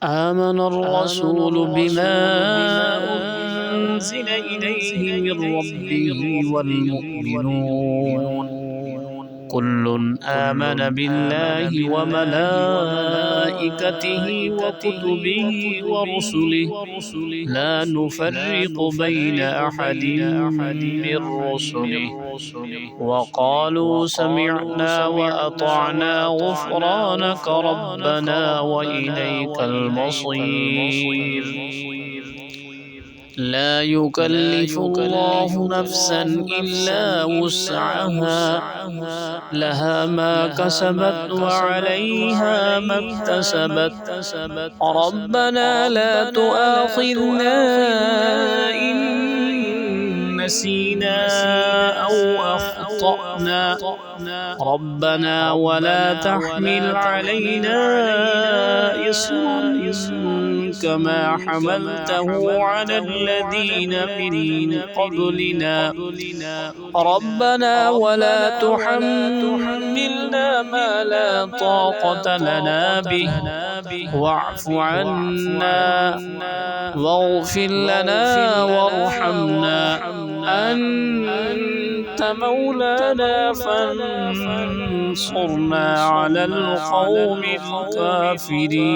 آمن الرسول بما أنزل إليه من ربه والمؤمنون كل آمن بالله وملائكته وكتبه ورسله لا نفرق بين أحد من رسله وقالوا سمعنا وأطعنا غفرانك ربنا وإليك المصير. لا يكلف الله نفسا إلا وسعها لها ما كسبت وعليها ما اكتسبت ربنا لا تؤاخذنا إن نسينا أو أخطأنا ربنا ولا تحمل علينا إصرا كما حملته على الذين من قبلنا ربنا ولا تحملنا ما لا طاقة لنا به واعف عنا واغفر لنا وارحمنا أنت مولانا فانصرنا على القوم الكافرين.